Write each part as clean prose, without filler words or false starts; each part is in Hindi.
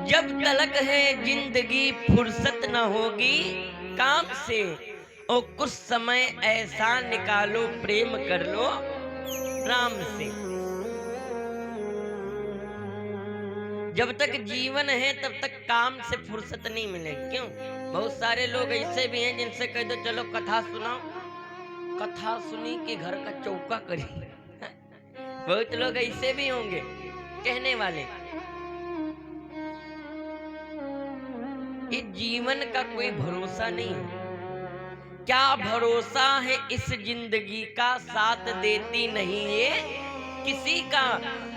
जब तलक है जिंदगी फुर्सत न होगी काम से, और कुछ समय ऐसा निकालो प्रेम कर लो राम से। जब तक जीवन है तब तक काम से फुर्सत नहीं मिलेगी। क्यों? बहुत सारे लोग ऐसे भी हैं जिनसे कह दो चलो कथा सुनाओ, कथा सुनी कि घर का चौका करी। बहुत लोग ऐसे भी होंगे कहने वाले। ये जीवन का कोई भरोसा नहीं है। क्या भरोसा है इस जिंदगी का, साथ देती नहीं ये किसी का।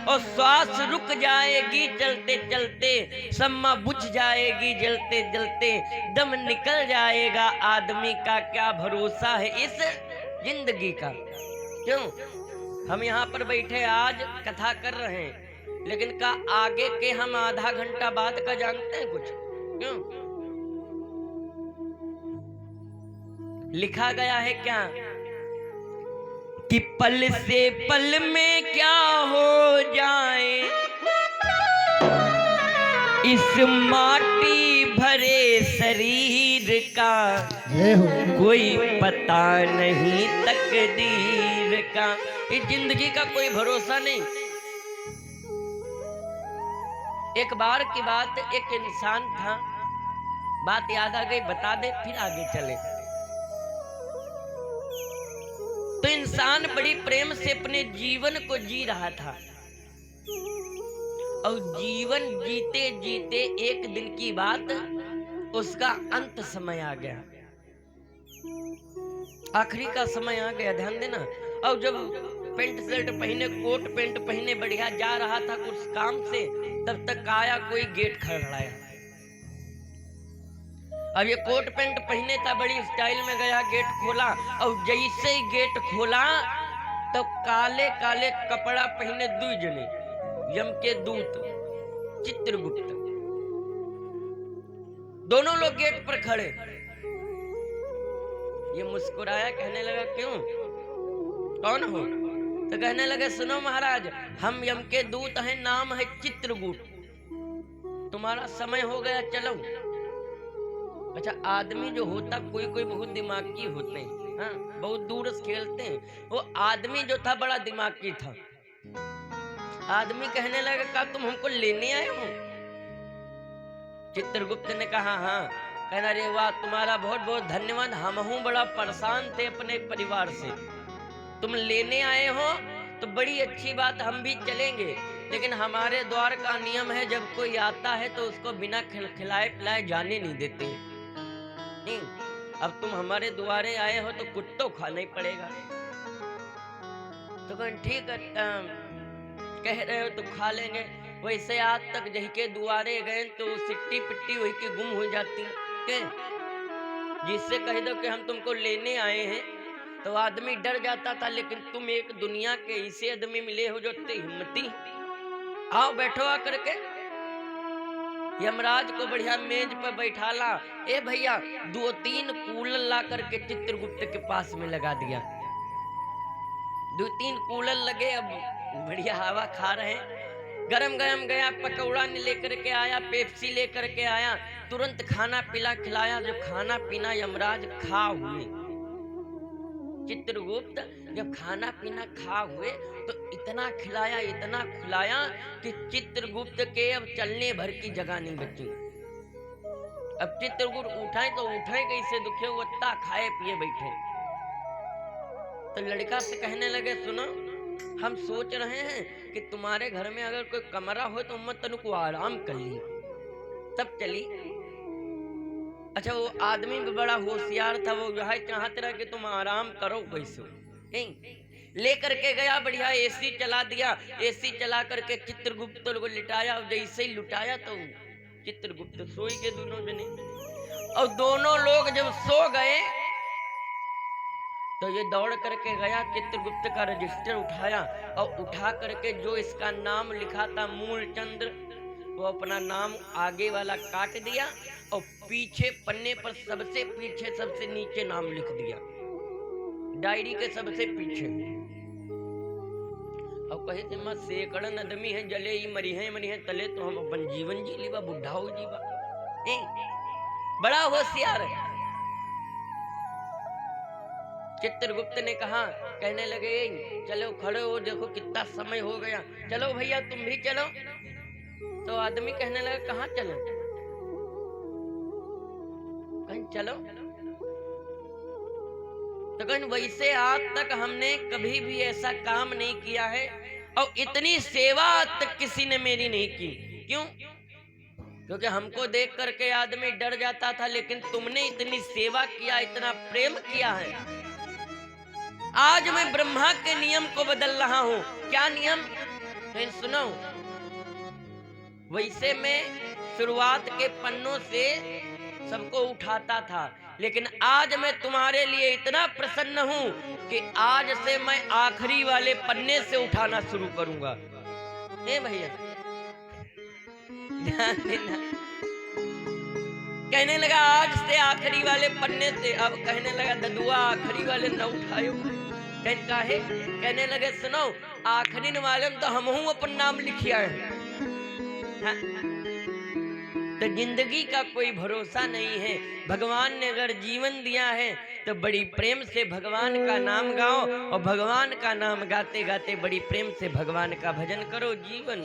और श्वास रुक जाएगी चलते चलते, सम्मा बुझ जाएगी जलते जलते, दम निकल जाएगा आदमी का। क्या भरोसा है इस जिंदगी का। क्यों? हम यहाँ पर बैठे आज कथा कर रहे हैं, लेकिन का आगे के हम आधा घंटा बाद का जानते हैं कुछ? क्यों? लिखा गया है क्या कि पल से पल में क्या हो जाए, इस माटी भरे शरीर का कोई पता नहीं तकदीर का। इस जिंदगी का कोई भरोसा नहीं। एक बार की बात, एक इंसान था, बात याद आ गई बता दे फिर आगे चले। तो इंसान बड़ी प्रेम से अपने जीवन को जी रहा था, और जीवन जीते जीते एक दिन की बात, उसका अंत समय आ गया, आखिरी का समय आ गया। ध्यान देना। और जब पेंट शर्ट पहने, कोट पेंट पहने बढ़िया जा रहा था कुछ काम से, तब तक आया कोई गेट खड़खड़ाया। अब ये कोट पैंट पहने था, बड़ी स्टाइल में गया, गेट खोला, और जैसे ही गेट खोला तो काले काले कपड़ा पहने दो जने, यम के दूत चित्रगुप्त, दोनों लोग गेट पर खड़े। ये मुस्कुराया, कहने लगा क्यों, कौन हो? तो कहने लगे सुनो महाराज, हम यम के दूत हैं, नाम है चित्रगुप्त, तुम्हारा समय हो गया, चलो। अच्छा, आदमी जो होता कोई कोई बहुत दिमागी होते हैं, हाँ, बहुत दूर से खेलते हैं। वो आदमी जो था बड़ा दिमागी था। आदमी कहने लगा का तुम हमको लेने आए हो? चित्रगुप्त ने कहा हाँ। कहना रे वाह, तुम्हारा बहुत बहुत धन्यवाद, हम हूँ बड़ा परेशान थे अपने परिवार से, तुम लेने आए हो तो बड़ी अच्छी बात, हम भी चलेंगे, लेकिन हमारे द्वार का नियम है जब कोई आता है तो उसको बिना खिलाए पिलाए जाने नहीं देते। नहीं, अब तुम हमारे द्वारे आए हो तो कुछ तो खाना ही पड़ेगा। तो ठीक है, कह रहे हो तो खा लेंगे। वैसे आज तक जही के दुआरे गए तो सिट्टी पिट्टी वही के गुम हो जाती के, जिससे कह दो कि हम तुमको लेने आए हैं तो आदमी डर जाता था। लेकिन तुम एक दुनिया के ऐसे आदमी मिले हो जो इतने हिम्मती, आओ बैठो आकर के। यमराज को बढ़िया मेज पर बैठाला, ए भैया 2-3 कूलर ला करके चित्रगुप्त के पास में लगा दिया। 2-3 कूलर लगे, अब बढ़िया हवा खा रहे हैं। गरम गरम गया, पकौड़ा लेकर के आया, पेप्सी लेकर के आया, तुरंत खाना पीना खिलाया। जब खाना पीना यमराज खा हुए, चित्रगुप्त जब खाना पीना खा हुए तो इतना खिलाया इतना खिलाया कि चित्रगुप्त के अब चलने भर की जगह नहीं बची। अब चित्रगुप्त उठाए तो उठाए कैसे, दुखे वत्ता खाए पिए बैठे। तो लड़का से कहने लगे सुनो, हम सोच रहे हैं कि तुम्हारे घर में अगर कोई कमरा हो तो मत तनु को आराम कर ली, तब चली। अच्छा, वो आदमी भी बड़ा होशियार था, वो जो है चाहते रहा कि तुम आराम करो वैसे। लेकर के गया, बढ़िया एसी चला दिया, एसी चला करके चित्रगुप्त को लिटाया, और जैसे ही लुटाया तो चित्रगुप्त सोई के दोनों जने। और दोनों लोग जब सो गए तो ये दौड़ करके गया, चित्रगुप्त का रजिस्टर उठाया, और उठा करके जो इसका नाम लिखा था मूलचंद्र, वो अपना नाम आगे वाला काट दिया, और पीछे पन्ने पर सबसे पीछे सबसे नीचे नाम लिख दिया, डायरी के सबसे पीछे। और कहे थे माँ सेकड़न आदमी है जले ही मरी है तले तो हम अपन जीवन जी लीबा बुढ़ा हो जीवा। बड़ा होशियार है। चित्रगुप्त ने कहा, कहने लगे चलो खड़े हो, देखो कितना समय हो गया, चलो भैया तुम भी चलो। तो आदमी कहने लगा कहाँ चलो? कहीं चलो। तो कहीं वैसे आज तक हमने कभी भी ऐसा काम नहीं किया है और इतनी सेवा आज तक किसी ने मेरी नहीं की। क्यों? क्योंकि हमको देख करके आदमी डर जाता था, लेकिन तुमने इतनी सेवा किया, इतना प्रेम किया है। आज मैं ब्रह्मा के नियम को बदल रहा हूं। क्या नियम? तो सुनो। वैसे मैं शुरुआत के पन्नों से सबको उठाता था, लेकिन आज मैं तुम्हारे लिए इतना प्रसन्न हूं कि आज से मैं आखिरी वाले पन्ने से उठाना शुरू करूंगा। भैया ध्यान देना। कहने लगा आज से आखिरी वाले पन्ने से। अब कहने लगा ददुआ आखिरी वाले न उठायो। काहे? कहने लगे सुनो, आखिरी वाले में तो हम हूं अपन नाम लिखिया है। हाँ? तो जिंदगी का कोई भरोसा नहीं है। भगवान ने अगर जीवन दिया है तो बड़ी प्रेम से भगवान का नाम गाओ और भगवान का नाम गाते गाते बड़ी प्रेम से भगवान का भजन करो। जीवन